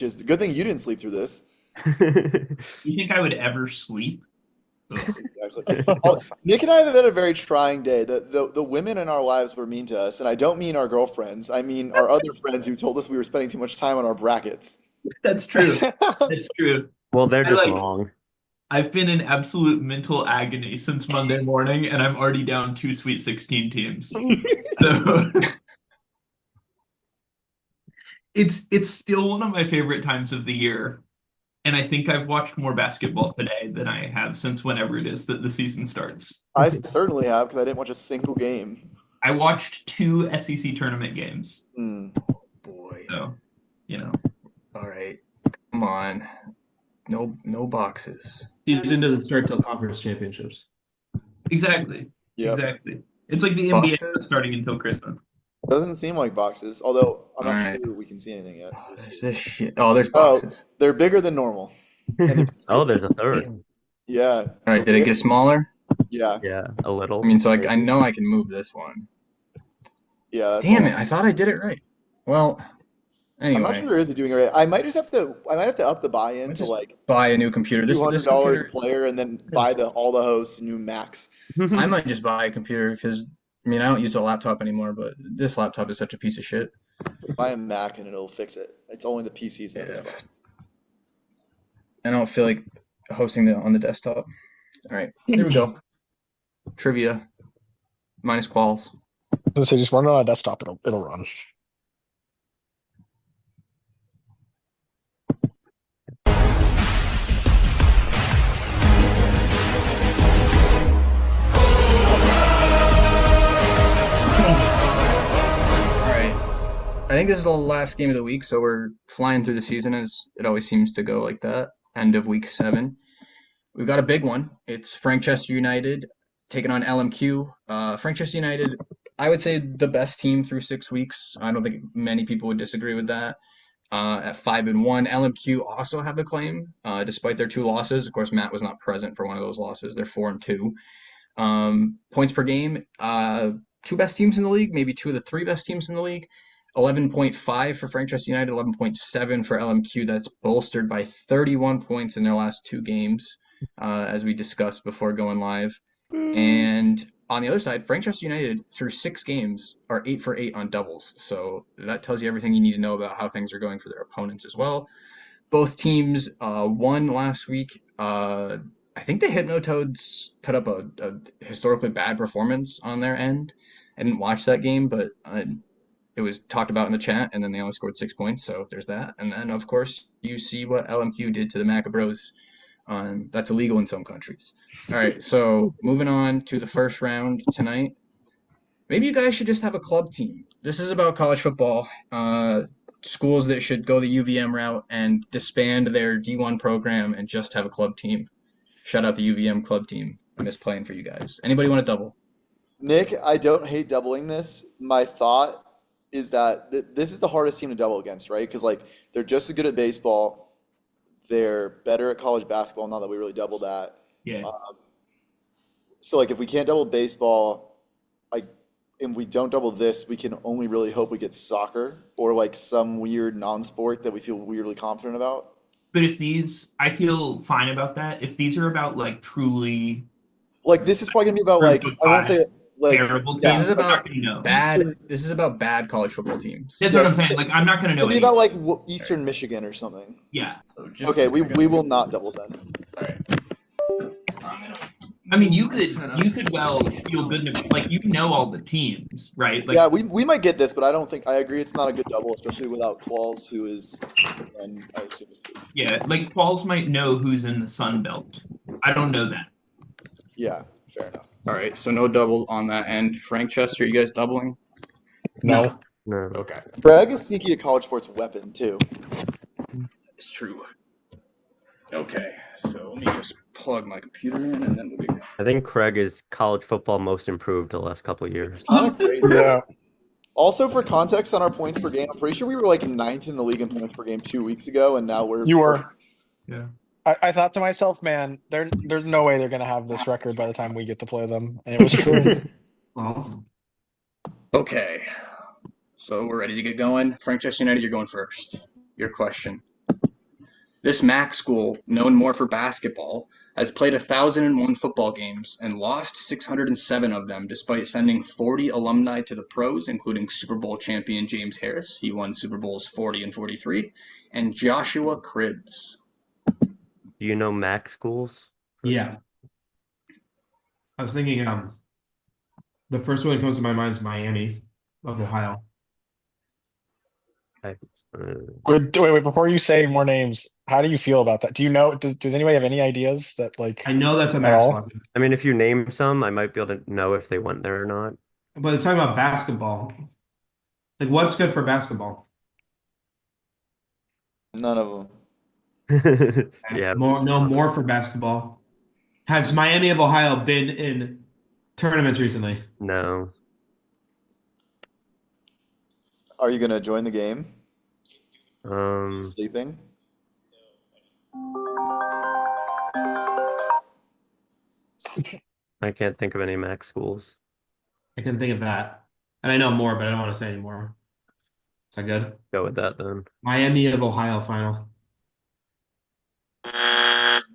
Just good thing you didn't sleep through this. You think I would ever sleep? Ugh. Exactly. Nick and I have had a very trying day. The women in our lives were mean to us, and I don't mean our girlfriends. I mean our other friends who told us we were spending too much time on our brackets. That's true. That's true. Well, they're I just like wrong. I've been in absolute mental agony since Monday morning, and I'm already down two Sweet 16 teams. So it's still one of my favorite times of the year. And I think I've watched more basketball today than I have since whenever it is that the season starts. I certainly have because I didn't watch a single game. I watched two SEC tournament games. Hmm. Boy. So, you know. All right. Come on. No boxes. Season doesn't start till conference championships. Exactly. Yep. Exactly. It's like the NBA Boxes? starting until Christmas. Doesn't seem like boxes, although I'm not Alright. sure we can see anything yet. Oh, there's this shit. Oh, there's Oh, boxes. they're bigger than normal. Oh, there's a third. Yeah. All right. Did it get smaller? Yeah. Yeah, a little. I mean, so I know I can move this one. Yeah. That's Damn all. it! I thought I did it right. Well, I'm not anyway, sure there is a doing it right. I might have to up the buy-in to just like buy a new computer. This $200 computer. a player and then buy all the hosts new Macs. I might just buy a computer because I mean I don't use a laptop anymore, but this laptop is such a piece of shit. Buy a Mac and it'll fix it. It's only the PCs that Yeah. is problem. I don't feel like hosting it on the desktop. All right, here we go. Trivia minus quals. So just run it on a desktop, it'll run. All right. I think this is the last game of the week, so we're flying through the season as it always seems to go like that. End of week 7. We've got a big one. It's Frankchester United taking on LMQ. Frankchester United, I would say the best team through 6 weeks. I don't think many people would disagree with that. At 5-1, LMQ also have a claim, despite their 2 losses. Of course, Matt was not present for one of those losses. They're 4-2. Points per game, 2 best teams in the league, maybe 2 of the 3 best teams in the league. 11.5 for Frankchester United, 11.7 for LMQ. That's bolstered by 31 points in their last 2 games, as we discussed before going live. And on the other side, Frankchester United through 6 games are 8 for 8 on doubles. So that tells you everything you need to know about how things are going for their opponents as well. Both teams won last week. I think the Hypnotoads put up a historically bad performance on their end. I didn't watch that game, but it was talked about in the chat, and then they only scored 6 points, so there's that. And then, of course, you see what LMQ did to the Macabros. That's illegal in some countries. All right, so moving on to the first round tonight. Maybe you guys should just have a club team. This is about college football. Schools that should go the UVM route and disband their D1 program and just have a club team. Shout out the UVM club team. I miss playing for you guys. Anybody want to double? Nick, I don't hate doubling this. My thought is that this is the hardest team to double against, right? Because like they're just as good at baseball, they're better at college basketball. Not that we really double that. Yeah. So like if we can't double baseball, like and we don't double this, we can only really hope we get soccer or like some weird non-sport that we feel weirdly confident about. But if these, I feel fine about that. If these are about like truly Like this is probably gonna be about like I won't say like terrible teams, yeah, This is I'm not about gonna know. bad. This is about bad college football teams. That's what I'm saying. Like I'm not gonna know it'll be anything. about like Eastern Michigan or something. Yeah. So just- Okay, I we gotta- will not double then. All right. I mean, you could well feel good to like you know all the teams, right? Like Yeah, we might get this, but I don't think I agree. It's not a good double, especially without Qualls, who is, and I assume is- yeah, like Qualls might know who's in the Sun Belt. I don't know that. yeah, fair enough. All right. So no double on that end. Frankchester, you guys doubling? No. No. Okay. Bragg is sneaky a college sports weapon too. It's true. Okay. So let me just plug my computer in, and then we'll be good. I think Craig is college football most improved the last couple of years. Yeah. Also, for context on our points per game, I'm pretty sure we were like 9th in the league in points per game 2 weeks ago, and now we're You were. Yeah. I thought to myself, man, there's no way they're gonna have this record by the time we get to play them. And it was true. Well, Okay. So we're ready to get going. Frankchester United, you're going first. Your question. This MAC school, known more for basketball, has played 1,001 football games and lost 607 of them, despite sending 40 alumni to the pros, including Super Bowl champion James Harris. He won Super Bowls 40 and 43, and Joshua Cribbs. Do you know MAC schools? Yeah. I was thinking, the first one that comes to my mind is Miami of Ohio. I, Wait, before you say more names, how do you feel about that? Do you know, does anybody have any ideas that like, I know that's a At max all? one, I mean, if you name some, I might be able to know if they went there or not. but talking about basketball, like what's good for basketball? None of them. Yeah. More for basketball. Has Miami of Ohio been in tournaments recently? No. Are you gonna join the game? Um, Sleeping? I can't think of any MAC schools. I can think of that. And I know more, but I don't want to say anymore. Is that good? Go with that then. Miami of Ohio final.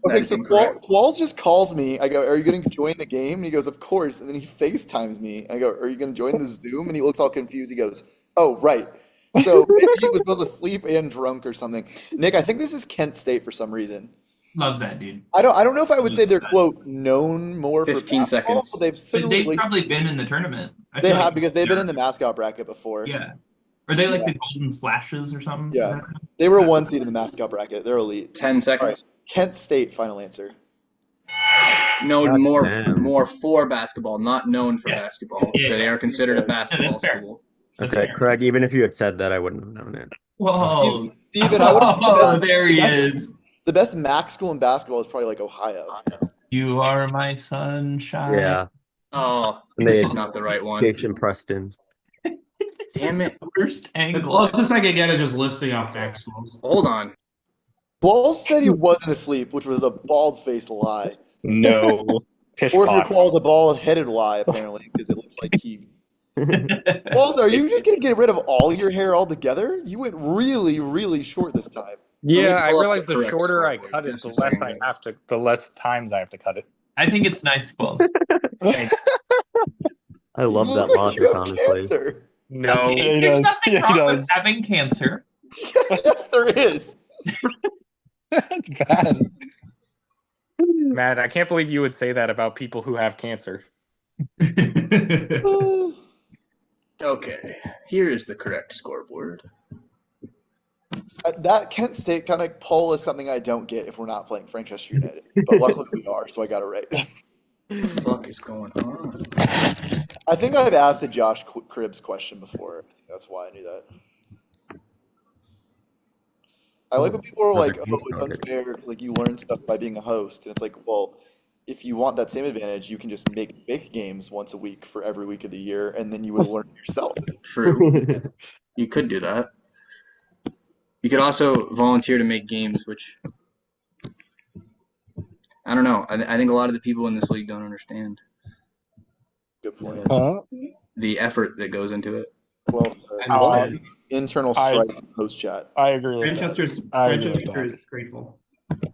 Okay, is so incorrect. Qualls just calls me. I go, "Are you going to join the game?" And he goes, "Of course." And then he FaceTimes me. I go, "Are you going to join the Zoom?" And he looks all confused. He goes, "Oh, right." So maybe he was both asleep and drunk or something. Nick, I think this is Kent State for some reason. Love that, dude. I don't know if I would say they're quote known more for 15 basketball, seconds. but they've But certainly they've probably been in the tournament. I they feel have like because they've been they're- in the mascot bracket before. Yeah. Are they like the Golden Flashes or something? Yeah. They were a 1 seed in the mascot bracket. They're elite. 10 seconds. Kent State, final answer. No, God more damn. more for basketball, not known for Yeah. basketball. Yeah, They yeah. are considered a Okay. basketball fair. school. That's Okay, fair. Craig, even if you had said that, I wouldn't have known it. Whoa. Steven, I would have said the Oh, best, there he is. the best MAC school in basketball is probably like Ohio. You are my sunshine. Yeah. Oh, And this they is had not the right one. Jason Preston. This Damn is it. the worst The angle. closest I can get is just listing off MAC schools. Hold on. Qualls said he wasn't asleep, which was a bald-faced lie. no, pish Or if your pot. Qualls a bald-headed lie, apparently, because it looks like he. Qualls, are you just gonna get rid of all your hair altogether? You went really, really short this time. Yeah, I pull up realized the the correct shorter I scoreboard, cut it, just the a less I second. have to, the less times I have to cut it. I think it's nice, Quills. I love You that look like you logic, have honestly. cancer. No, There's he does. nothing Yeah, he wrong with does. having cancer. Yes, there is. That's bad. Matt, I can't believe you would say that about people who have cancer. Okay, here is the correct scoreboard. That Kent State kind of poll is something I don't get if we're not playing Franchester United. But luckily we are, so I got it right. What the fuck is going on? I think I've asked a Josh Cribbs question before. I think that's why I knew that. I like when people are like, "Oh, it's unfair. Like you learn stuff by being a host," and it's like, well, if you want that same advantage, you can just make fake games once a week for every week of the year, and then you would learn it yourself. True. You could do that. You could also volunteer to make games, which I don't know. I think a lot of the people in this league don't understand Good point. Huh? the effort that goes into it. Well said. Um, Internal I- strife in post chat. I agree with that. Manchester's I agree with Manchester that. is grateful.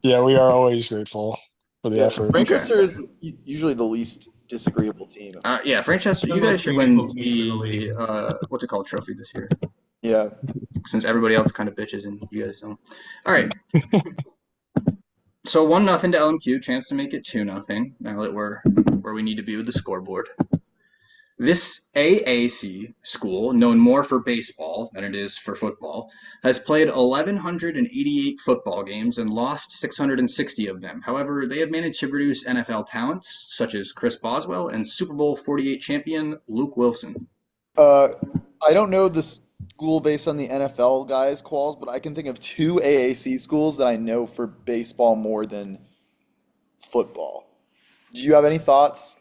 Yeah, we are always grateful for the Yeah, effort. Franchester is usually the least disagreeable team. Yeah, Franchester, The you guys most should win grateful team in the league. the what's it called trophy this year, Yeah. since everybody else kind of bitches and you guys don't. All right. So 1-0 to LMQ, chance to make it 2-0. Now that we're where we need to be with the scoreboard. This AAC school, known more for baseball than it is for football, has played 1,188 football games and lost 660 of them. However, they have managed to produce NFL talents such as Chris Boswell and Super Bowl 48 champion Luke Wilson. I don't know the school based on the NFL guys' quals, but I can think of two AAC schools that I know for baseball more than football. Do you have any thoughts?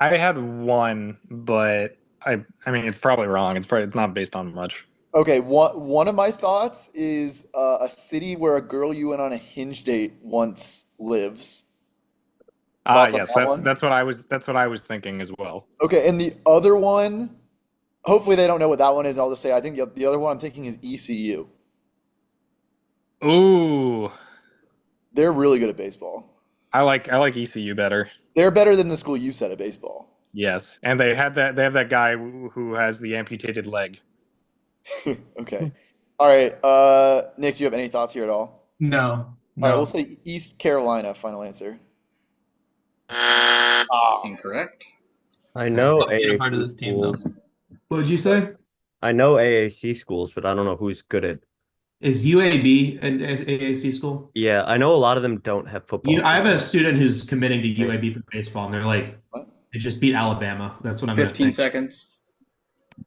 I had one, but I mean, it's probably wrong. It's not based on much. Okay, one of my thoughts is a city where a girl you went on a Hinge date once lives. Thoughts on Yes, that one? that's what I was thinking as well. Okay, and the other one, hopefully they don't know what that one is. I'll just say I think the other one I'm thinking is ECU. Ooh, They're really good at baseball. I like ECU better. They're better than the school you said at baseball. Yes, and they have that guy who has the amputated leg. Okay. All right. Nick, do you have any thoughts here at all? No, All right, no. we'll say East Carolina. Final answer. Incorrect. I know I'll be a part of AAC this team, though. schools. What did you say? I know AAC schools, but I don't know who's good at. Is UAB an AAC school? Yeah, I know a lot of them don't have football. I have a teams. student who's committing to UAB for baseball, and they're like, What? they just beat Alabama. That's what I'm gonna 15 think. seconds.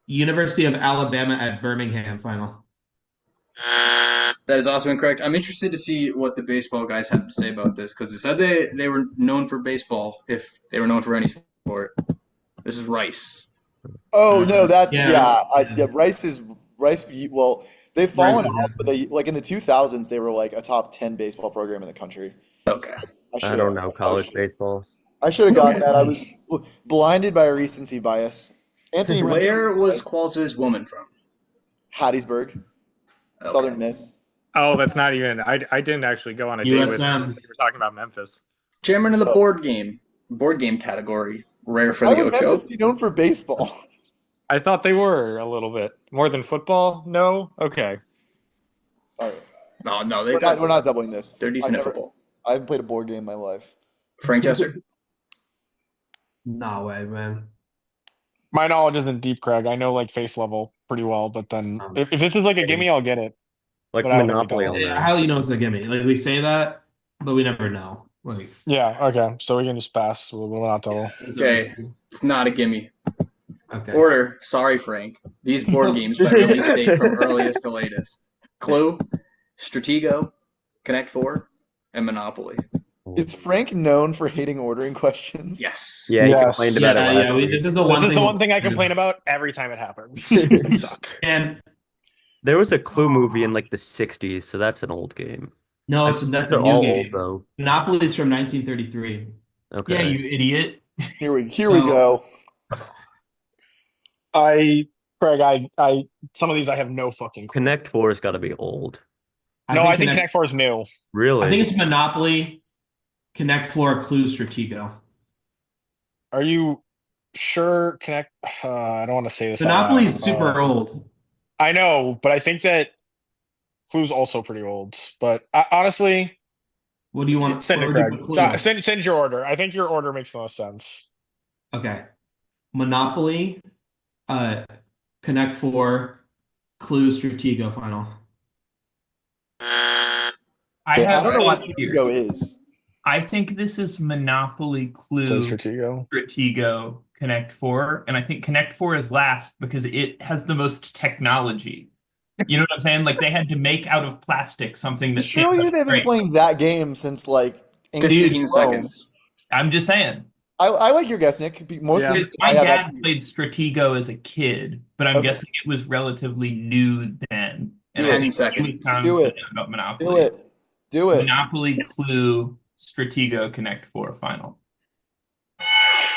University of Alabama at Birmingham final. That is also incorrect. I'm interested to see what the baseball guys have to say about this because they said they were known for baseball if they were known for any sport. This is Rice. Oh no, that's Yeah. Rice is Rice. Well, they've fallen Rice is off, but they like in the 2000s they were like a top 10 baseball program in the country. Okay. I don't know college baseball. I should have gotten Okay. that. I was blinded by a recency bias. Anthony, Where was Qualls' woman from? Hattiesburg, Southern Miss. Oh, that's not even. I didn't actually go on a date with USM. him. We were talking about Memphis. Chairman of the board game category. Rare for How the would Ocho. Memphis be known for baseball? I thought they were a little bit more than football. No, okay. All right. No, We're not doubling this. they're decent I've at never- football. I haven't played a board game in my life. Frank Chester. No way, man. My knowledge isn't deep, Craig. I know like face level pretty well, but then Um, if this is like a gimme, I'll get it. Like But I don't think we Monopoly. don't. I'll know. How do you know it's a gimme? Like we say that, but we never know. Like Yeah, okay. So we can just pass. We'll not double. it's Okay. It's not a gimme. Okay. Order. Sorry, Frank. These board games by release date from earliest to latest. Clue, Stratego, Connect Four, and Monopoly. Is Frank known for hating ordering questions? Yes. Yeah, he Yes. complained about it. Yeah, last yeah. week. This is the This one is thing. the one thing I complain about every time it happens. They suck. And There was a Clue movie in like the 60s, so that's an old game. no, that's They're a new all game. old though. Monopoly's from 1933. Okay. Yeah, you idiot. Here we So- go. Craig, some of these I have no fucking clue. Connect Four has got to be old. No, I think Connect Four is new. Really? I think it's Monopoly, Connect Four, Clue, Stratego. Are you sure? Connect. I don't want to say this. out Monopoly's loud. super old. I know, but I think that Clue's also pretty old. But honestly, What do you want? send it, what would you Craig. put Clue? Send your order. I think your order makes the most sense. Okay. Monopoly, Connect Four, Clue, Stratego final. I I have don't know what thoughts here. Stratego is. I think this is Monopoly, Clue, So Stratego. Stratego, Connect Four, and I think Connect Four is last because it has the most technology. You know what I'm saying? Like they had to make out of plastic something that Surely can't they've been break. playing that game since like ancient 15 Rome. seconds. I'm just saying. I like your guess, Nick. Most of Yeah. the My I have dad actually- played Stratego as a kid, but I'm Okay. guessing it was relatively new then. And Do I it. think we 10 seconds. found Do it. about Do Monopoly. it. Do it. Monopoly, Clue, Stratego, Connect Four final.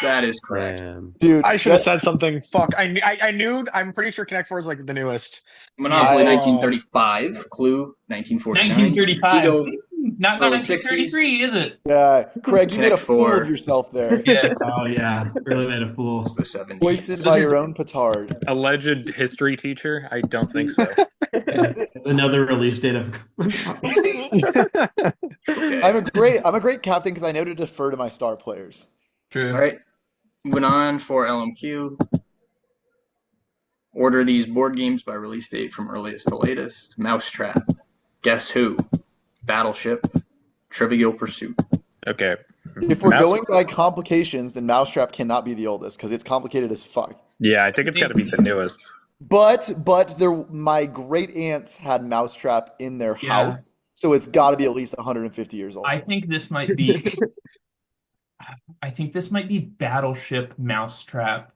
That is correct. Dude, I should have that- said something. Fuck. I knew. I'm pretty sure Connect Four is like the newest. Monopoly, Yeah. 1935. Clue, 1949. 1935. Stratego, Not early 1933, is it? Yeah, Craig, you made a Connect fool Four. of yourself there. Yeah. Oh yeah, really made a fool. the 70s. Wasted by your own petard. Alleged history teacher? I don't think so. Another release date of. Okay. I'm a great captain because I know to defer to my star players. True. All right. Moving on for LMQ. Order these board games by release date from earliest to latest. Mousetrap. Guess Who. Battleship. Trivial Pursuit. Okay. If we're Mouse- going by complications, then Mousetrap cannot be the oldest because it's complicated as fuck. Yeah, I think it's got to be the newest. But my great aunts had Mousetrap in their Yeah. house, so it's got to be at least 150 years old. I think this might be. I think this might be Battleship, Mousetrap,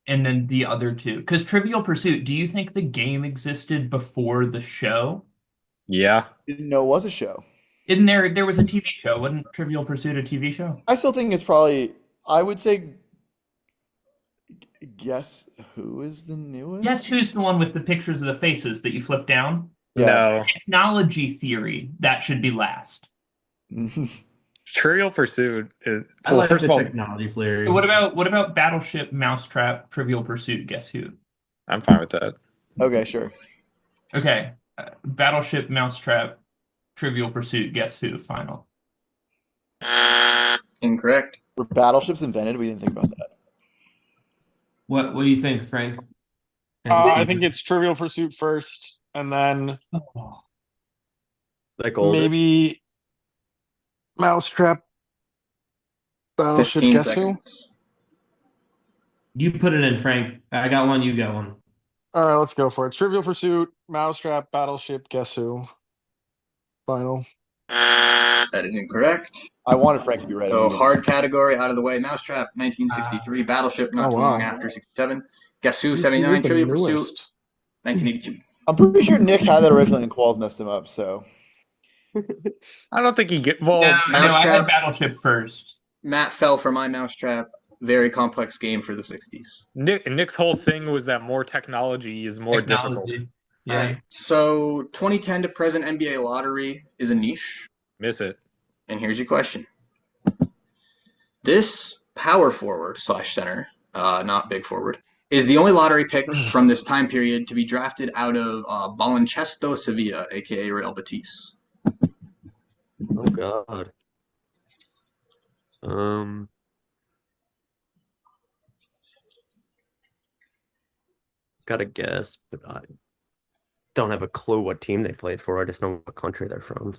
and then the other two. Because Trivial Pursuit, do you think the game existed before the show? Yeah. Didn't know it was a show. In there was a TV show. Wasn't Trivial Pursuit a TV show? I still think it's probably. I would say. Guess Who is the newest? Guess Who's the one with the pictures of the faces that you flip down? Yeah. No. Technology theory, that should be last. Trivial Pursuit is I well, like first the of all, technology flair. What about Battleship, Mousetrap, Trivial Pursuit? Guess who? I'm fine with that. Okay, sure. Okay, Battleship, Mousetrap, Trivial Pursuit. Guess who? Final. Incorrect. Were battleships invented? We didn't think about that. What do you think, Frank? And I Steve? think it's Trivial Pursuit first, and then Like older. maybe Mousetrap, Battleship. 15 Guess who? seconds. You put it in, Frank. I got one. You got one. All right, let's go for it. Trivial Pursuit, Mousetrap, Battleship. Guess who? Final. That is incorrect. I wanted Frank to be right. So and he hard category out of the way. Mousetrap, 1963. Battleship, not Oh, too long wow. after 67. Guess who? Here's 79. the Trivial Pursuit, newest. 1982. I'm pretty sure Nick had that originally and Qualls messed him up, so. I don't think he get well. No, I had Mousetrap. Battleship first. Matt fell for my Mousetrap. Very complex game for the 60s. Nick's whole thing was that more technology is more difficult. Technology. All right. So 2010 to present NBA lottery is a niche. Miss it. And here's your question. This power forward / center, not big forward, is the only lottery pick from this time period to be drafted out of Baloncesto Sevilla, aka Real Betis. Oh God. Gotta guess, but I don't have a clue what team they played for. I just know what country they're from.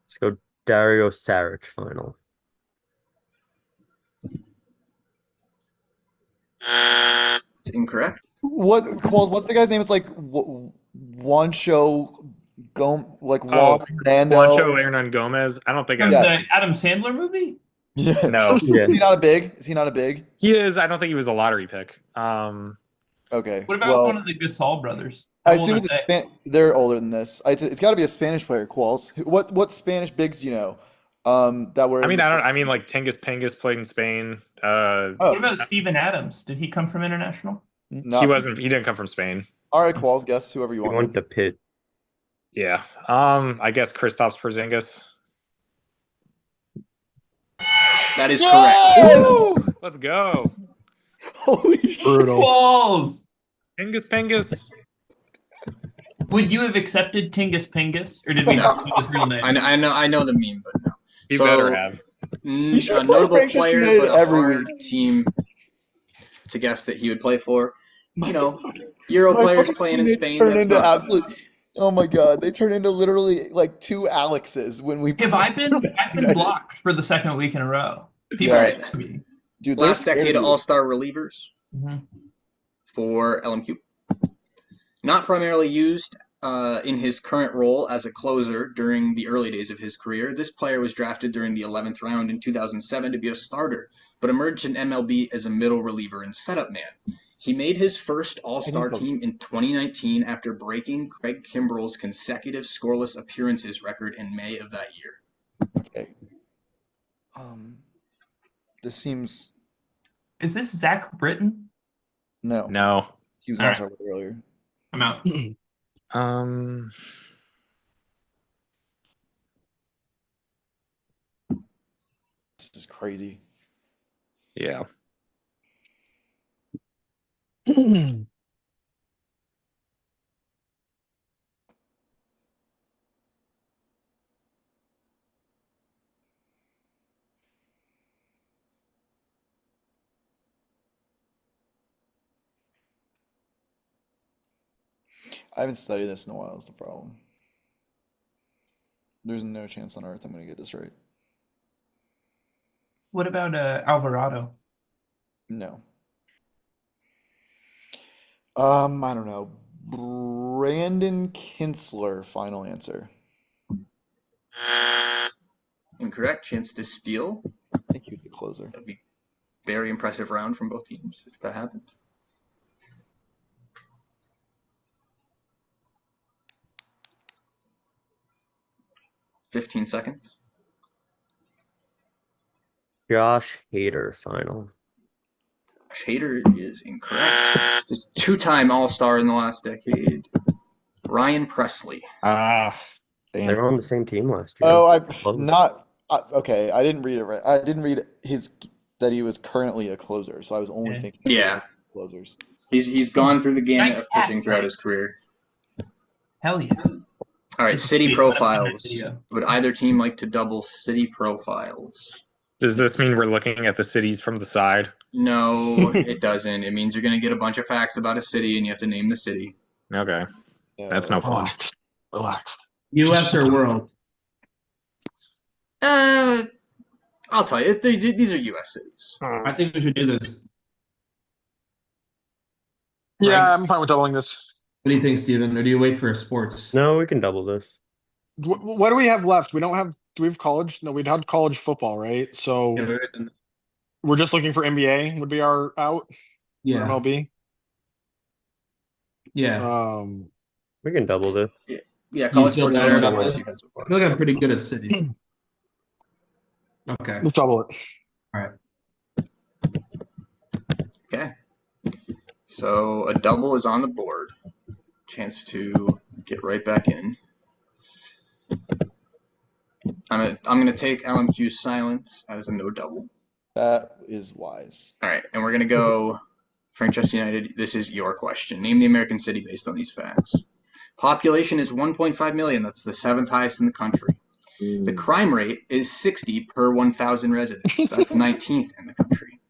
Let's go Dario Saric final. It's incorrect. Qualls, what's the guy's name? It's like Juancho Juan Fernando. Juancho Hernan Gomez. I don't think From I. the Adam Sandler movie? Yeah. No, Yeah. Is he not a big? Is he not a big? he is. I don't think he was a lottery pick. Okay. What about well, one of the Gasol brothers? I How old assume are it's they? they're older than this. It's got to be a Spanish player, Qualls. What Spanish bigs do you know? That were. I mean, I mean, like Tengus Pengus played in Spain. Oh, What about Steven Adams? Did he come from international? not He from- wasn't. He didn't come from Spain. All right, Qualls. Guess whoever you He want. went to Pitt. Yeah. I guess Kristaps Porzingis. That is Yes! correct. Woo! Let's go. Holy shit! Brutal. Balls! Pengus Pengus. Would you have accepted Tingus Pingus, or did we No. not know his real name? I know the meme, but no. He So- better have. You should A play notable Frank player, United but a every hard week. team to guess that he would play for. You know, Euro My players fucking playing in teammates Spain. turn That's into not absolute. Oh my god, they turn into literally like two Alexes when we. Have play I've been United. blocked for the second week in a row? People Yeah. hate me. Dude, they're last decade scared of you. All-Star relievers Mhm. for LMQ. Not primarily used in his current role as a closer during the early days of his career. This player was drafted during the 11th round in 2007 to be a starter, but emerged in MLB as a middle reliever and setup man. He made his first All-Star team in 2019 after breaking Craig Kimbrell's consecutive scoreless appearances record in May of that year. Okay. This seems Is this Zach Britton? no. No. He was All not right. earlier. I'm out. This is crazy. Yeah. I haven't studied this in a while. Is the problem. There's no chance on earth I'm going to get this right. What about Alvarado? No. I don't know. Brandon Kinsler, final answer. Incorrect. Chance to steal. I think he was the closer. That'd be very impressive round from both teams if that happened. $15. Josh Hader final. Shader is incorrect. Just two-time All-Star in the last decade. Ryan Presley. Ah, They damn. were on the same team last year. Oh, Close. okay. I didn't read it right. I didn't read that he was currently a closer, so I was only Yeah. thinking Yeah. closers. He's gone through the gamut Nice of pitching hat, throughout Frank. his career. Hell yeah. All right, It's city great. Put up in that profiles. video. Would either team like to double city profiles? Does this mean we're looking at the cities from the side? No, it doesn't. It means you're going to get a bunch of facts about a city and you have to name the city. Okay. That's no fun. Relax. Relax. U.S. or world? I'll tell you, these are U.S. cities. I think we should do this. Yeah, Frank's- I'm fine with doubling this. What do you think, Steven? Or do you wait for sports? No, we can double this. What do we have left? We don't have. Do we have college? No, we'd had college football, right? So we're just looking for NBA. Would be our out. Yeah. MLB. Yeah. We can double this. Yeah, college feel sports better are about much it? defensive. I feel like I'm pretty good at city. Okay. Let's double it. All right. Okay. So a double is on the board. Chance to get right back in. I'm gonna take LMQ's silence as a no double. That is wise. All right, and we're gonna go Manchester United. This is your question. Name the American city based on these facts. Population is 1.5 million. That's the 7th highest in the country. The crime rate is 60 per 1,000 residents. That's 19th in the country.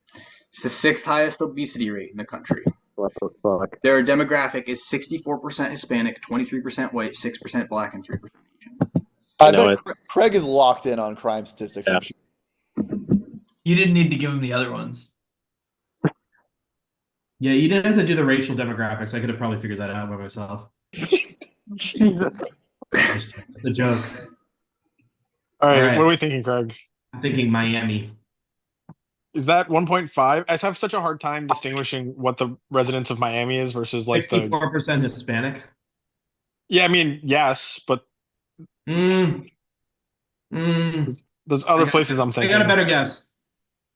It's the 6th highest obesity rate in the country. What the fuck? Their demographic is 64% Hispanic, 23% white, 6% black, and 3% Asian. I bet Craig is locked in on crime statistics. Yeah. I'm sure. You didn't need to give him the other ones. Yeah, you didn't have to do the racial demographics. I could have probably figured that out by myself. Jesus. The joke. All right, All right. what are we thinking, Craig? I'm thinking Miami. Is that 1.5? I have such a hard time distinguishing what the residents of Miami is versus like the. 64% Hispanic. Yeah, I mean, yes, but there's other places I'm I thinking. got a better guess.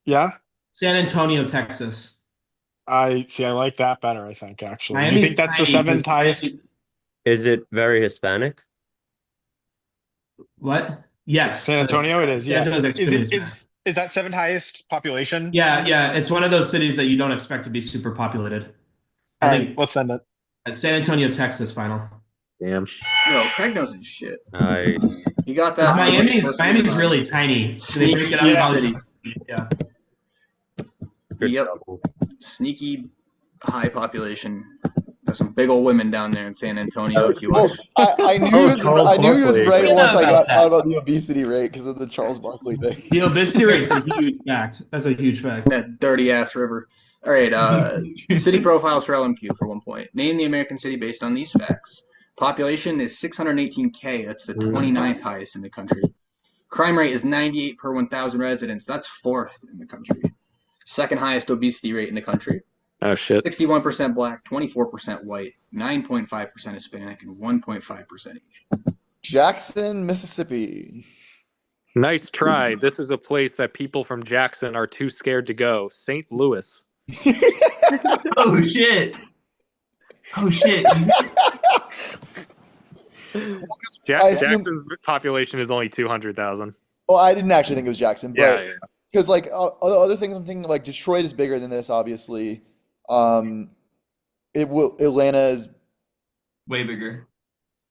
Yeah, San Antonio, Texas. I like that better. I think actually. Do you Miami's think that's the tiny, 7th but highest? Is it very Hispanic? What? Yes. San Antonio, it is. San Yeah. Antonio's extremely Is Hispanic. is that 7th highest population? Yeah. It's one of those cities that you don't expect to be super populated. All I right, think let's send it. San Antonio, Texas, final. Damn. No, Craig knows his shit. Nice. He got that. Miami's really tiny. So they break it Sneaky up. city. Yeah. Good Yep. double. Sneaky high population. There's some big old women down there in San Antonio. If you Oh, wish. I knew Oh, he was, Charles I knew he was Barkley. right Yeah, once I about got out that. about the obesity rate because of the Charles Barkley thing. The obesity rate's a huge fact. That's a huge fact. That dirty ass river. All right, city profiles for LMQ for 1 point. Name the American city based on these facts. Population is 618K. That's the 29th highest in the country. Crime rate is 98 per 1,000 residents. That's 4th in the country. 2nd highest obesity rate in the country. Oh shit. 61% black, 24% white, 9.5% Hispanic, and 1.5% Asian. Jackson, Mississippi. Nice try. This is a place that people from Jackson are too scared to go. St. Louis. Oh shit. Oh shit. I assume- Jackson's population is only 200,000. Well, I didn't actually think it was Jackson, Yeah, but yeah. because like other things I'm thinking like Detroit is bigger than this, obviously. Atlanta is Way bigger.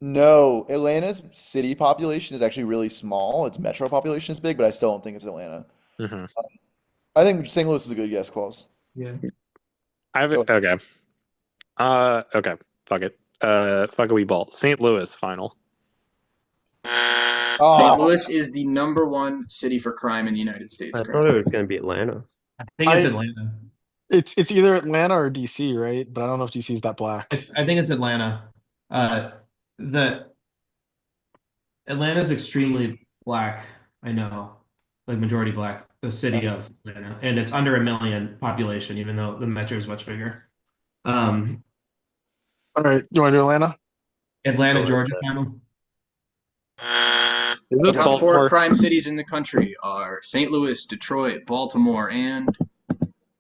no, Atlanta's city population is actually really small. Its metro population is big, but I still don't think it's Atlanta. Mm-hmm. I think St. Louis is a good guess, Qualls. Yeah. Okay. Okay. Fuck it. Fuck a wee ball. St. Louis final. Oh, St. Louis is the #1 city for crime in the United States. I thought currently. it was going to be Atlanta. I think it's I- Atlanta. It's either Atlanta or DC, right? But I don't know if DC is that black. I think it's Atlanta. The Atlanta's extremely black. I know, like majority black. The city of Atlanta, and it's under 1 million population, even though the metro is much bigger. All right, you want to do Atlanta? Atlanta, Oh, Georgia, okay. final. Is The this top 4 Baltimore? crime cities in the country are St. Louis, Detroit, Baltimore, and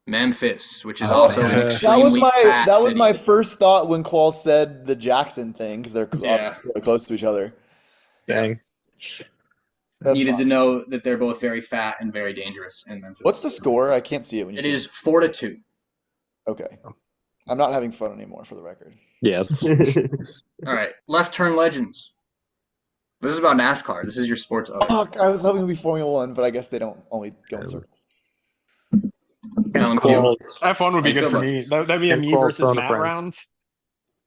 Memphis, which is Oh, also an yeah. that was extremely fat that was city. my first thought when Qual said the Jackson thing because they're Yeah. obviously really close to each other. Dang. That's Needed fine. to know that they're both very fat and very dangerous in Memphis. What's the score? I can't see it when you It say is 4-2. Okay. I'm not having fun anymore, for the record. Yes. All right, left turn legends. This is about NASCAR. This is your sports other. Fuck, I was hoping to be Formula One, but I guess they don't only go in circles. LMQ. Qualls. F1 would be How you good feel for about me. That'd be a And me Qual's versus phone a Matt friend. round.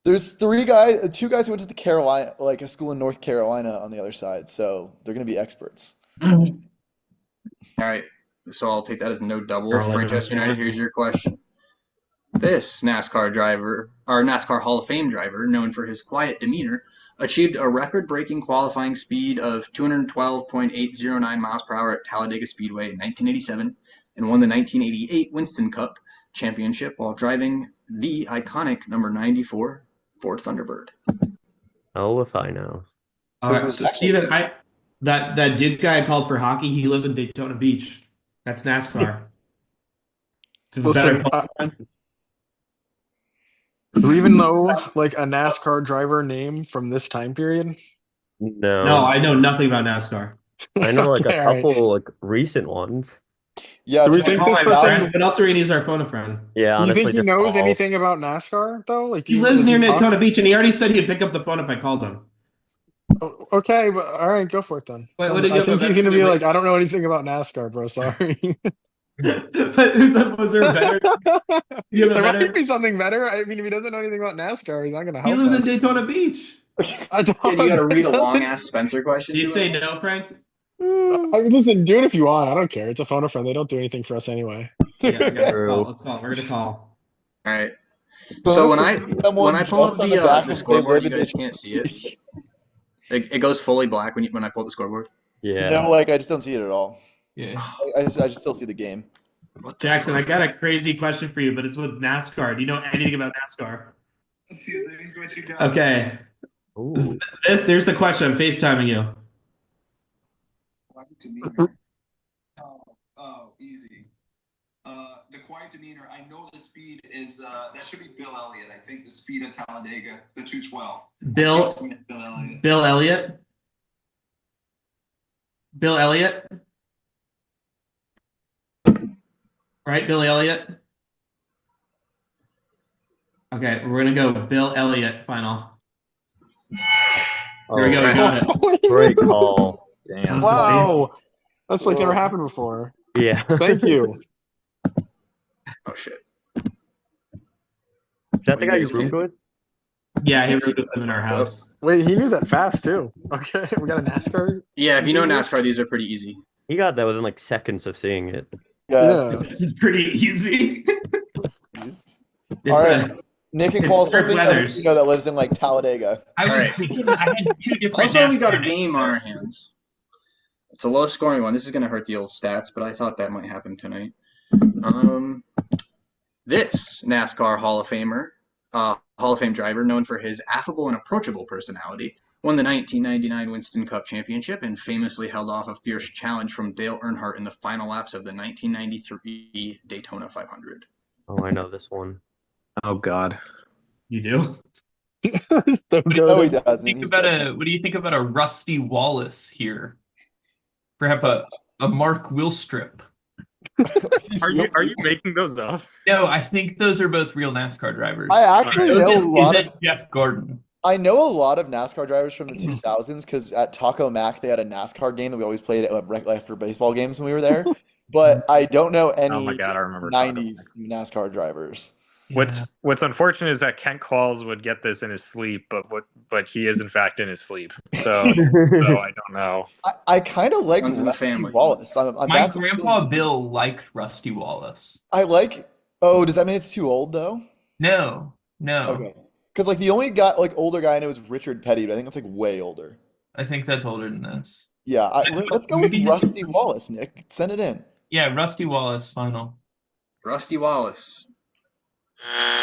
There's two guys who went to the Carolina, like a school in North Carolina on the other side, so they're gonna be experts. All right, so I'll take that as no double. Carolina, Franchester United, Carolina. here's your question. This NASCAR driver, or NASCAR Hall of Fame driver, known for his quiet demeanor, achieved a record-breaking qualifying speed of 212.809 miles per hour at Talladega Speedway in 1987 and won the 1988 Winston Cup Championship while driving the iconic number 94 Ford Thunderbird. Oh, if I know. All right, so Steven, that Duke guy I called for hockey, he lived in Daytona Beach. That's NASCAR. To the Listen, better do we even know like a NASCAR driver name from this time period? No. No, I know nothing about NASCAR. I know like Okay, a all right. couple like recent ones. Yeah, Do we this is think Call this my person? friend. What else are we gonna use our phone a friend? Yeah, Do you think honestly, he just knows all. anything about NASCAR though? Like, He lives near does he talk- Daytona Beach, and he already said he'd pick up the phone if I called him. Oh, okay, but all right, go for it then. What did I you think have he's gonna be eventually- like, I don't know anything about NASCAR, bro. Sorry. But was there a better? You have a There better? might be something better. I mean, if he doesn't know anything about NASCAR, he's not gonna He help lives in us. Daytona Beach. I don't. Yeah, you got to read a long ass Spencer question. Do you to say him? no, Frank? I mean, listen, do it if you want. I don't care. It's a phone a friend. They don't do anything for us anyway. Yeah, let's True. call. Let's call. We're gonna call. All right. But So when hopefully I someone pull up just on the back the and say, scoreboard, "Where you did guys they-" can't see it. It goes fully black when I pull up the scoreboard. Yeah. No, like I just don't see it at all. Yeah. I just still see the game. What the Jackson, I fuck? got a crazy question for you, but it's with NASCAR. Do you know anything about NASCAR? Okay. Ooh. There's the question. I'm FaceTiming you. Easy. The quiet demeanor. I know the speed is that should be Bill Elliott. I think the speed at Talladega, the 212. Bill Bill Elliott. Bill Elliott. Bill Elliott. Right, Bill Elliott. Okay, we're gonna go Bill Elliott final. There we go. We got it. Great call. Damn. Wow, that's like never happened before. Yeah. Thank you. Oh shit. Is that the You guy you guys roomed can't- with? Yeah, he roomed with them in our house. Wait, he knew that fast too. Okay, we got a NASCAR. Yeah, if you know Enthusiast? NASCAR, these are pretty easy. He got that within like seconds of seeing it. Yeah. This is pretty easy. Please. It's All right. Nick and it's Qual, Kirk something Weathers. that lives in like Talladega. I was Alright. thinking I had two different. Also, we got a NASCAR game on our names. hands. It's a low scoring one. This is gonna hurt the old stats, but I thought that might happen tonight. This NASCAR Hall of Famer, Hall of Fame driver, known for his affable and approachable personality, won the 1999 Winston Cup Championship and famously held off a fierce challenge from Dale Earnhardt in the final laps of the 1993 Daytona 500. Oh, I know this one. Oh God. You do? So No, he good. doesn't. Think He's about dead. what do you think about a Rusty Wallace here? Perhaps a Mark Willstrip. He's Are real you making those up? No, I think those are both real NASCAR drivers. I actually Joke know is, a lot is of. it Jeff Gordon? I know a lot of NASCAR drivers from the 2000s because at Taco Mac they had a NASCAR game that we always played at right after baseball games when we were there. But I don't know any Oh my God, I remember. Taco 90s NASCAR drivers. What's unfortunate is that Kent Qualls would get this in his sleep, but he is in fact in his sleep. So I don't know. I kind of like Runs in the Rusty family. Wallace. My that's grandpa Bill liked Rusty Wallace. I like. Oh, does that mean it's too old though? No. Okay. Because like the only guy, like older guy I know is Richard Petty, but I think it's like way older. I think that's older than this. Yeah, let's go with Maybe- Rusty Wallace, Nick. Send it in. Yeah, Rusty Wallace final. Rusty Wallace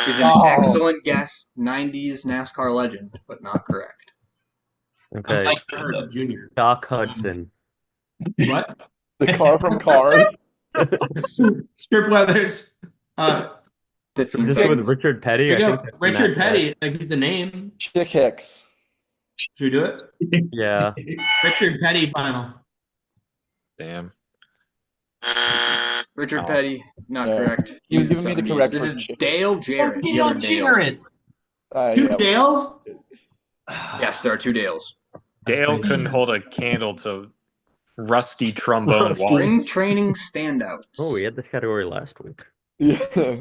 is an Oh. excellent guess, 90s NASCAR legend, but not correct. I Okay. like I that, heard though. Junior. Doc Hudson. What? The car from Cars. Strip Weathers. 15 Just seconds. with Richard Petty. Here I we think go. that's Richard Matt Petty, like he's a name. Chick Hicks. Should we do it? Yeah. Richard Petty final. Damn. Richard Oh. Petty, not No. correct. He was He's giving me the 70s. correct This is first Chick Dale Hicks. Jarrett. The Dale other Dale. Jarrett. Two Yeah. Dales? Yes, there are 2 Dales. Dale couldn't hold a candle to rusty trombone Rusty. Spring walls. training standouts. Oh, we had this category last week. Yeah,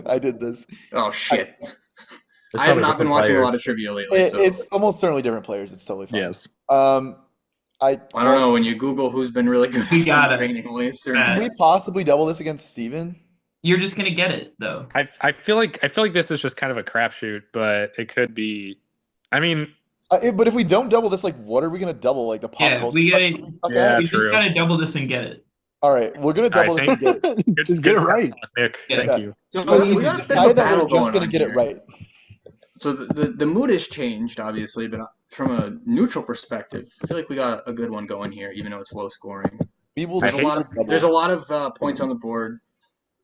I did this. Oh, shit. It's I have probably not been different watching a players. lot of trivia lately, so It's almost certainly different players. It's totally fine. Yes. I don't know. When you Google who's been really good We at got spring it. training, only a certain Can we possibly double this against Steven? You're just gonna get it though. I feel like this is just kind of a crapshoot, but it could be. I mean, But if we don't double this, like, what are we gonna double? Like the pop Yeah, culture we gotta- questions we suck Yeah, at? You true. just gotta double this and get it. All right, we're gonna double Alright, this and get it. good- Just get good it right. talk, Nick. Yeah. Thank you. So Especially we if got we a bit of a decided that battle we're just going gonna on get it here. right. So the mood has changed, obviously, but from a neutral perspective, I feel like we got a good one going here, even though it's low scoring. We will There's a hate lot of double. there's a lot of points on the board.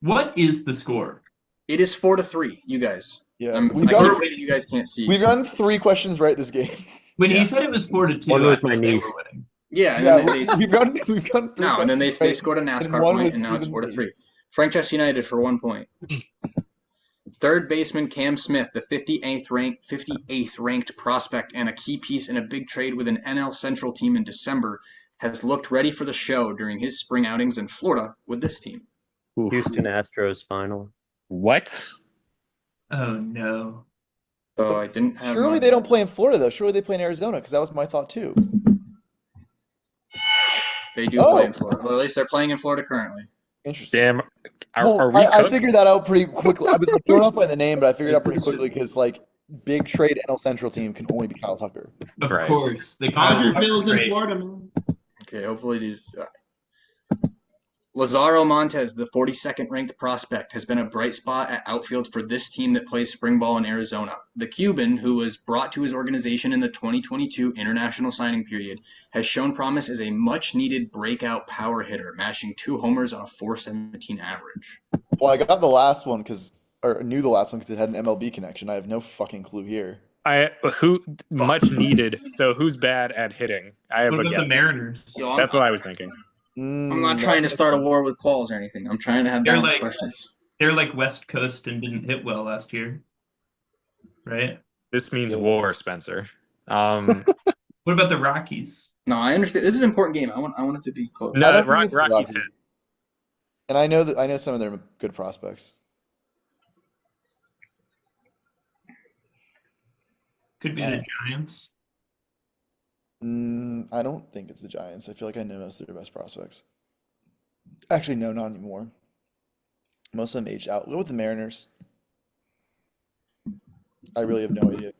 What is the score? It is 4-3, you guys. Yeah, I we've can't gotten wait that you guys can't see. we've gotten 3 questions right this game. When Yeah. you said it was 4-2, One I was my thought they niece. were winning. Yeah, and Yeah, then they we've gotten 3 no, and then they questions right. scored a NASCAR one point, was and now it's Steven's 4-3. Frank Chester United for 1 point. Third baseman Cam Smith, the 58th ranked prospect and a key piece in a big trade with an NL Central team in December, has looked ready for the show during his spring outings in Florida with this team. Houston Astros final. What? Oh no. So I didn't have. Surely my- they don't play in Florida though. Surely they play in Arizona because that was my thought too. They do Oh. play in Florida. Well, at least they're playing in Florida currently. Interesting. Damn. Are Well, we I cooked? figured that out pretty quickly. I was like, thrown off by the name, but I figured This out pretty is quickly just- because like big trade NL Central team can only be Kyle Tucker. Of Right. course. The Roger Kyle Bill's in trade. Florida, man. Okay, hopefully these. Lazaro Montes, the 42nd ranked prospect, has been a bright spot at outfield for this team that plays spring ball in Arizona. The Cuban, who was brought to his organization in the 2022 international signing period, has shown promise as a much-needed breakout power hitter, mashing 2 homers on a .417 average. Well, I got the last one or knew the last one because it had an MLB connection. I have no fucking clue here. Who much needed. So who's bad at hitting? I have What a about the guess. Mariners? So That's what I was thinking. I'm not trying to start a war with calls or anything. I'm trying to have They're balanced like- questions. They're like West Coast and didn't hit well last year. Right? This means war, Spencer. What about the Rockies? No, I understand. This is an important game. I want it to be close. No, I don't think Rock- it's the Rockies Rockies. And I know some of them are good prospects. Could be the Giants. I don't think it's the Giants. I feel like I know most of their best prospects. Actually, no, not anymore. Most of them aged out. Go with the Mariners. I really have no idea.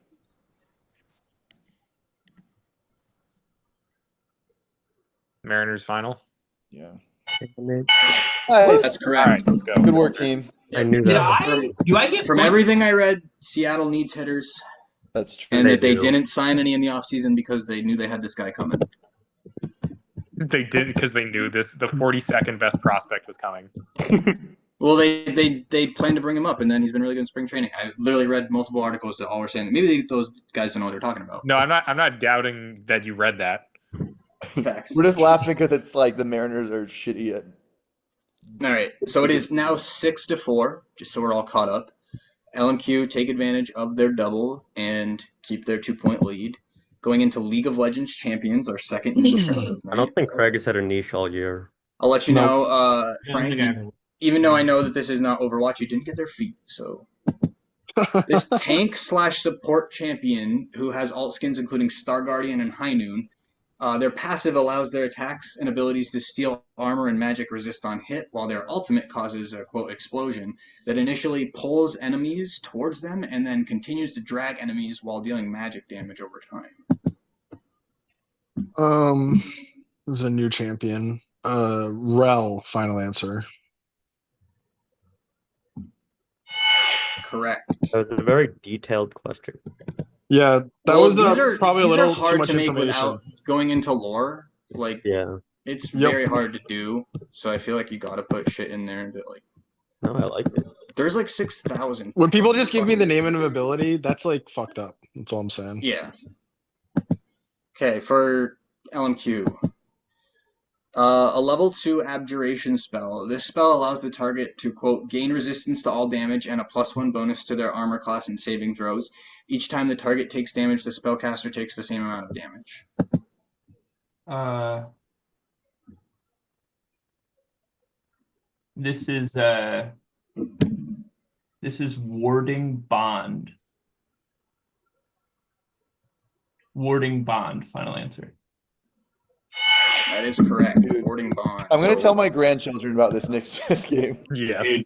Mariners final. Yeah. I Nice. That's All correct. right, let's go. Good work, team. knew Did that. do I get From points? everything I read, Seattle needs hitters, That's true. and They that they do. didn't sign any in the offseason because they knew they had this guy coming. They did because they knew the 42nd best prospect was coming. Well, they planned to bring him up, and then he's been really good in spring training. I literally read multiple articles that all were saying maybe those guys don't know what they're talking about. No, I'm not doubting that you read that. Facts. We're just laughing because it's like the Mariners are shitty at. All right, so it is now 6-4, just so we're all caught up. LMQ take advantage of their double and keep their 2-point lead. Going into League of Legends Champions, our second niche. of the I don't night. think Craig has had a niche all year. I'll let you No. know, Frank. Even though I know that this is not Overwatch, you didn't get their feet. So this tank/support champion who has alt skins including Star Guardian and High Noon. Their passive allows their attacks and abilities to steal armor and magic resist on hit, while their ultimate causes a quote explosion that initially pulls enemies towards them and then continues to drag enemies while dealing magic damage over time. This is a new champion. Rel, final answer. Correct. That was a very detailed question. Yeah, that Well, was these are probably a these little are too hard much to make information. without going into lore. Like Yeah. it's Yep. very hard to do. So I feel like you got to put shit in there that like. No, I like it. There's like 6,000. When people just give me the name and ability, that's like fucked up. That's all I'm saying. Yeah. Okay, for LMQ. A level 2 abjuration spell. This spell allows the target to, quote, gain resistance to all damage and a +1 bonus to their armor class and saving throws. Each time the target takes damage, the spellcaster takes the same amount of damage. This is Warding Bond. Warding Bond, final answer. That is correct. Warding Bond. I'm gonna tell my grandchildren about this Nick Smith game. Yes.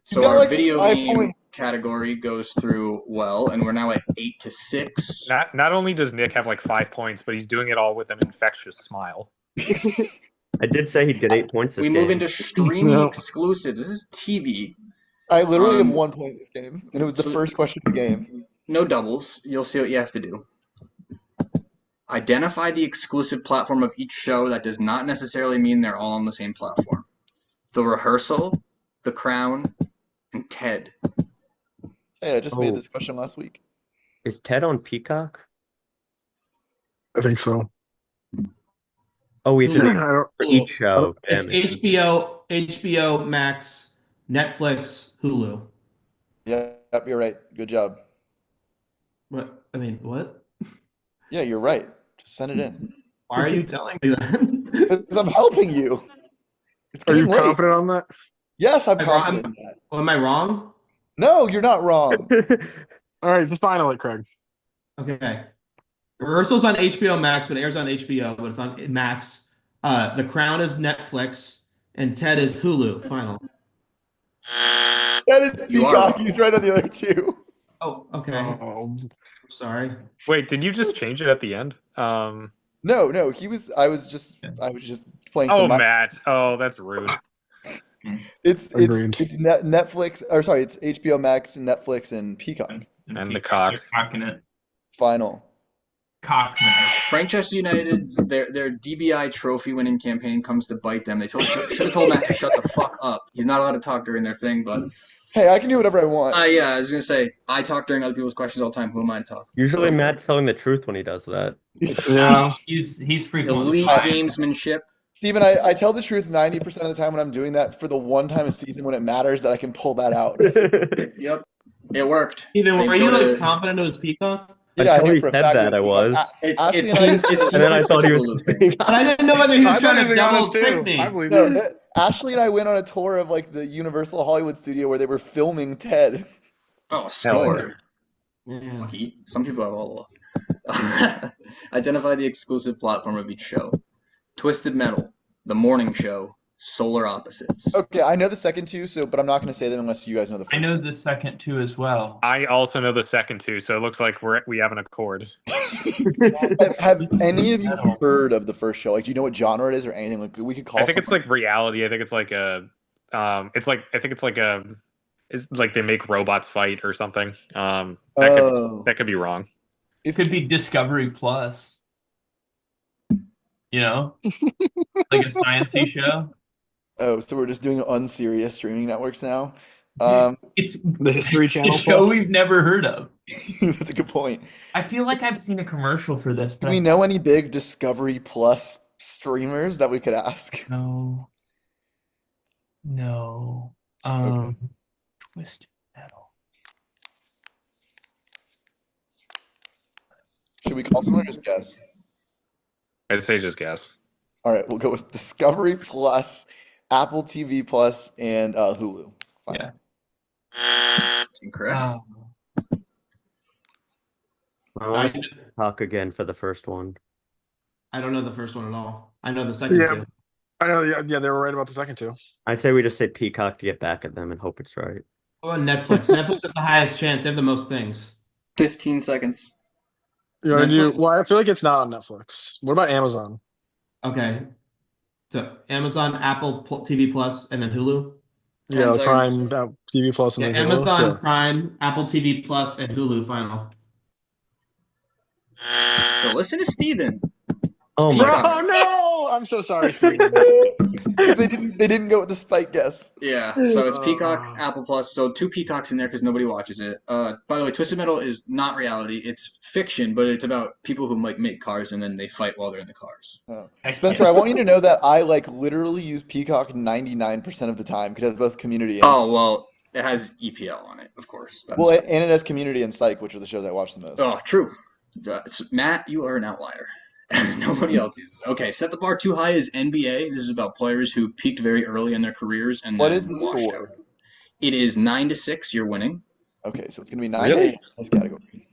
So got our like video 5 game points. category goes through well, and we're now at 8-6. Not only does Nick have like 5 points, but he's doing it all with an infectious smile. I did say he'd get 8 points this We game. move into streaming No. exclusive. This is TV. I literally have Um, 1 point in this game, and it was the so- first question of the game. No doubles. You'll see what you have to do. Identify the exclusive platform of each show. That does not necessarily mean they're all on the same platform. The Rehearsal, The Crown, and Ted. Hey, I just made Oh. this question last week. Is Ted on Peacock? I think so. Oh, we have to I do don't, for each show. It's Damn it. HBO Max, Netflix, Hulu. Yep, you're right. Good job. What? I mean, what? Yeah, you're right. Just send it in. Why are you telling me that? Because I'm helping you. It's are you getting late. confident on that? Yes, I'm I'm- confident in that. Well, am I wrong? No, you're not wrong. All right, just final it, Craig. Okay. Rehearsal's on HBO Max, but it airs on HBO, but it's on Max. The Crown is Netflix, and Ted is Hulu. Final. That is You are Peacock. wrong. He's right on the other two. Oh, okay. Oh, Sorry. Wait, did you just change it at the end? No, I was just playing Oh, some. Matt. Oh, that's rude. It's Agreed. Netflix, or sorry, it's HBO Max, Netflix, and Peacock. And the cock. They're cocking it. Final. Cock now. Manchester United's their DBI trophy winning campaign comes to bite them. They should have told Matt to shut the fuck up. He's not allowed to talk during their thing, but Hey, I can do whatever I want. yeah, I was gonna say I talk during other people's questions all the time. Who am I to talk? Usually So, Matt's telling the truth when he does that. yeah. He's frequently elite gamesmanship. Steven, I tell the truth 90% of the time when I'm doing that for the one time a season when it matters that I can pull that out. Yep, it worked. Even They were you go like to- confident it was Peacock? Yeah, I Until knew he for a said fact it that, I Peacock. was. Ashley It and I- seems And then I like thought such he a was Hulu thing. But I didn't know whether he was I trying to believe it, double honest, trick too. me. I believe No, it. Ashley and I went on a tour of like the Universal Hollywood studio where they were filming Ted. Oh, score. Yeah. Lucky. Some people have all luck. Identify the exclusive platform of each show. Twisted Metal, The Morning Show, Solar Opposites. Okay, I know the second two, but I'm not going to say them unless you guys know the first. I know the second two as well. I also know the second two, so it looks like we have an accord. Have any of you heard of the first show? Like, do you know what genre it is or anything? Like, we could call. I think it's something- like reality. I think it's like it's like they make robots fight or something. That could be wrong. It could be Discovery Plus. You know, like a sciencey show. Oh, so we're just doing unserious streaming networks now. It's The History a Channel. show Plus. we've never heard of. That's a good point. I feel like I've seen a commercial for this, Do but we know any big Discovery Plus streamers that we could ask? no. Twisted Metal. Should we call someone or just guess? I'd say just guess. All right, we'll go with Discovery Plus, Apple TV Plus, and Hulu. Fine. Yeah. That's incorrect. I want to talk again for the first one. I don't know the first one at all. I know the second Yeah. two. I know. Yeah, they were right about the second two. I say we just say Peacock to get back at them and hope it's right. Oh, and Netflix. Netflix has the highest chance. They have the most things. 15 seconds. You know, Netflix? well, I feel like it's not on Netflix. What about Amazon? Okay. So Amazon, Apple TV Plus, and then Hulu. 10 Yeah, seconds. Prime, TV Plus, and Yeah, then Hulu. Amazon Sure. Prime, Apple TV Plus, and Hulu final. So listen to Steven. Oh my Peacock. god. Oh no! I'm so sorry. Steven. They didn't go with the spike guess. Yeah, so it's Peacock, Apple Plus. So 2 Peacocks in there because nobody watches it. By the way, Twisted Metal is not reality. It's fiction, but it's about people who like make cars and then they fight while they're in the cars. Oh. Spencer, I want you to know that I like literally use Peacock 99% of the time because it has both community and Oh, well, it has EPL on it, of course. That's well, and it has community and psych, which are the shows I watch the most. Oh, true. Matt, you are an outlier. Nobody else uses it. Okay, set the bar too high is NBA. This is about players who peaked very early in their careers and What then is the washed score? out. It is 9-6. You're winning. Okay, so it's gonna be 9-8 in this category.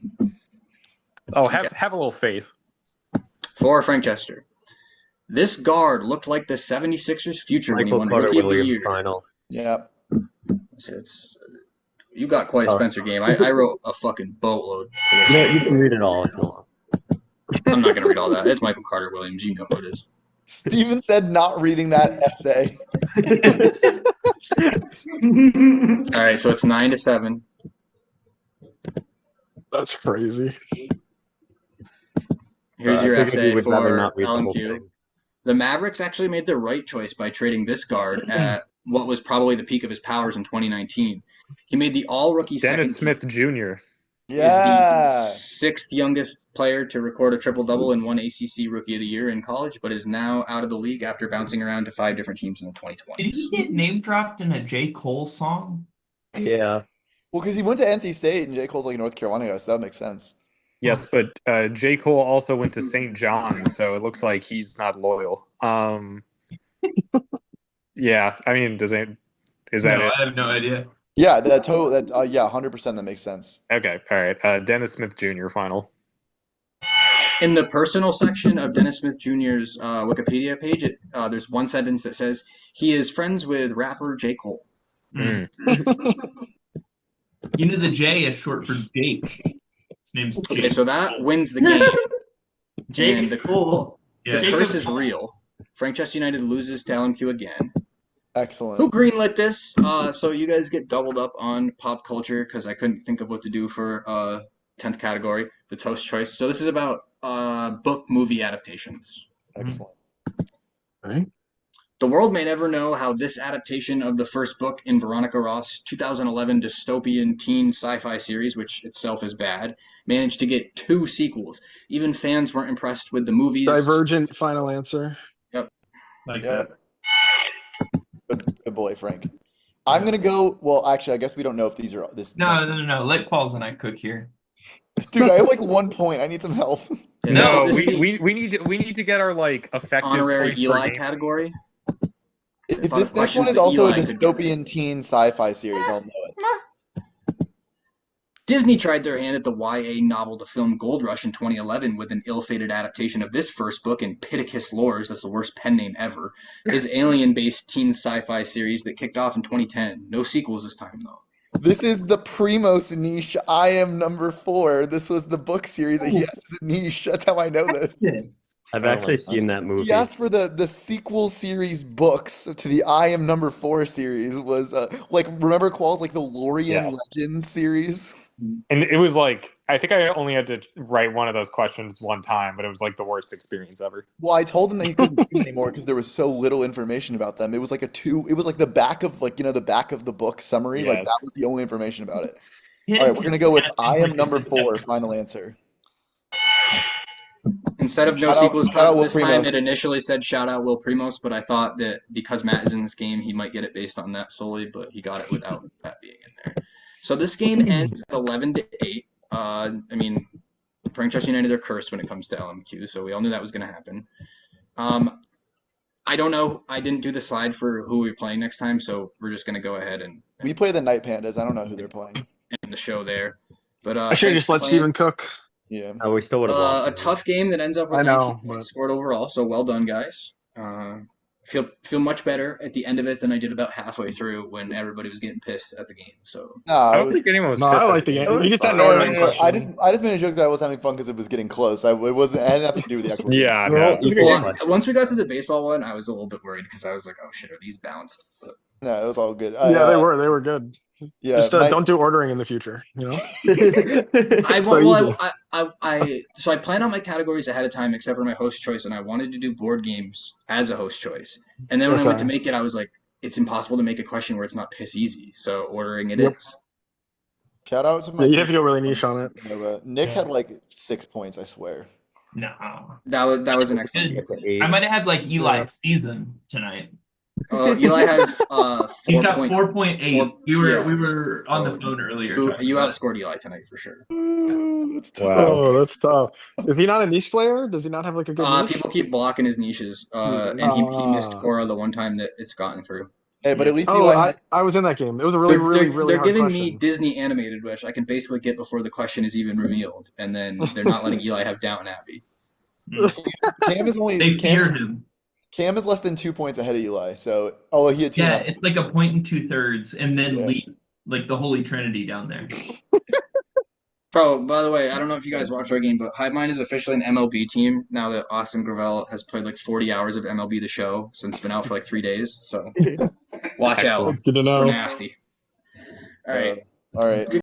Oh, have a little faith. For Frank Chester. This guard looked like the 76ers' future when he Michael won Carter Rookie of the Williams Year. final. Yeah. You got quite a Spencer game. I wrote a fucking boatload for this. Yeah, you can read it all if you want. I'm not going to read all that. It's Michael Carter Williams. You know who it is. Steven said not reading that essay. All right, so it's 9-7. That's crazy. Here's your I figured you essay would rather for not read the whole LMQ. thing. The Mavericks actually made the right choice by trading this guard at what was probably the peak of his powers in 2019. He made the all-rookie Dennis second. Smith Jr. Yeah. Is the 6th youngest player to record a triple-double and one ACC Rookie of the Year in college, but is now out of the league after bouncing around to 5 different teams in the 2020s. Did he get name dropped in a J. Cole song? Yeah. Well, because he went to NC State and J. Cole's like a North Carolina guy, so that makes sense. Yes, but J. Cole also went to St. John's, so it looks like he's not loyal. Yeah, I mean, is that it? I have no idea. Yeah, yeah, 100% that makes sense. Okay, all right. Dennis Smith Jr. final. In the personal section of Dennis Smith Jr.'s Wikipedia page, there's one sentence that says he is friends with rapper J. Cole. Mm. You know the J is short for Jake. His name's Jake. Okay, so that wins the game. Jake And the Cole. Yeah. The curse is real. Frank Chester United loses to LMQ again. Excellent. Who greenlit this? So you guys get doubled up on pop culture because I couldn't think of what to do for 10th category, the toast choice. So this is about book movie adaptations. Excellent. Right. The world may never know how this adaptation of the first book in Veronica Roth's 2011 dystopian teen sci-fi series, which itself is bad, managed to get 2 sequels. Even fans weren't impressed with the movies. Divergent final answer. Like Yeah. that. Good boy, Frank. I'm gonna go. Well, actually, I guess we don't know if these are this. No, next no, no, no. Let Qualls and I cook here. one. Dude, I have like 1 point. I need some help. Yeah, No, this is the we need to get our like effective honorary points per Eli game. category. If If this next questions one is that also a Eli could get. dystopian teen sci-fi series, I'll know it. Disney tried their hand at the YA novel to film Gold Rush in 2011 with an ill-fated adaptation of this first book in Pittacus Lores, that's the worst pen name ever, his alien-based teen sci-fi series that kicked off in 2010. No sequels this time, though. This is the Primos niche. I am number 4. This was the book series that he has as a niche. That's how I know this. I've Oh, actually my seen that movie. He asked for the sequel series books to the I Am Number 4 series. Was like, remember Qualls, like the Lorien Yeah. Legends series? And it was like, I think I only had to write one of those questions one time, but it was like the worst experience ever. Well, I told him that he couldn't do it anymore because there was so little information about them. It was like it was like the back of the back of the book summary. Like Yes. that was the only information about it. Yeah, All right, we're gonna go with yeah, I Am like Number the 4, depth. final answer. Instead of no Shout out- sequels shout out Will this time, Primos. it initially said shout out Will Primos, but I thought that because Matt is in this game, he might get it based on that solely, but he got it without that being in there. So this game ends at 11-8. I mean, Frank Chester United are cursed when it comes to LMQ, so we all knew that was going to happen. I don't know. I didn't do the slide for who we're playing next time, so we're just going to go ahead and We play the Night Pandas. I don't know who they're playing. end the show there. But I should have thanks just for let playing. Steven cook. Yeah. Oh, we still would have lost. A tough game that ends up with I know, 19 points scored overall, so well done, guys. Feel much better at the end of it than I did about halfway through when everybody was getting pissed at the game. So No, I it don't was. think anyone was No, pissed I at like the it. game. You get that No, no, Northern no, no. question. I just made a joke that I was having fun because it was getting close. It had nothing to do with the actual. Yeah, We're no. all it was a good equal. game. once we got to the baseball one, I was a little bit worried because I was like, "Oh shit, are these balanced?" But No, it was all good. Yeah, they were good. Yeah, Just don't do ordering in the future. You know. I So want, easy. so I plan out my categories ahead of time, except for my host choice, and I wanted to do board games as a host choice. And then when I went to Okay. make it, I was like, it's impossible to make a question where it's not piss easy. So ordering it Yep. is. Shout out to my Yeah, you team. have to go really niche on it. Nick Yeah. had like 6 points, I swear. No. That was an excellent Good. game. That's an 8. I might have had like Eli's Yeah. season tonight. Oh, Eli has He's 4 got point. 4.8. We yeah. were on the So, phone earlier. You talking about it. outscored Eli tonight for sure. That's tough. Wow. Oh, that's tough. Is he not a niche player? Does he not have like a good niche? People keep blocking his niches, and he missed Cora the one time that it's gotten through. Hey, but at least Oh, Eli I was in that game. It was a really They're hard giving question. me Disney animated, which I can basically get before the question is even revealed, and then they're not letting Eli have Downton Abbey. Cam is only They Cam fear is, him. Cam is less than 2 points ahead of Eli. So although he had 2 Yeah, and a half. it's like a point and 2/3, and then Yeah. leap like the Holy Trinity down there. Bro, by the way, I don't know if you guys watch our game, but Hivemind is officially an MLB team now that Austin Gravel has played like 40 hours of MLB The Show since it's been out for like 3 days. So watch out. Excellent. That's good to know. We're nasty. All right. All right.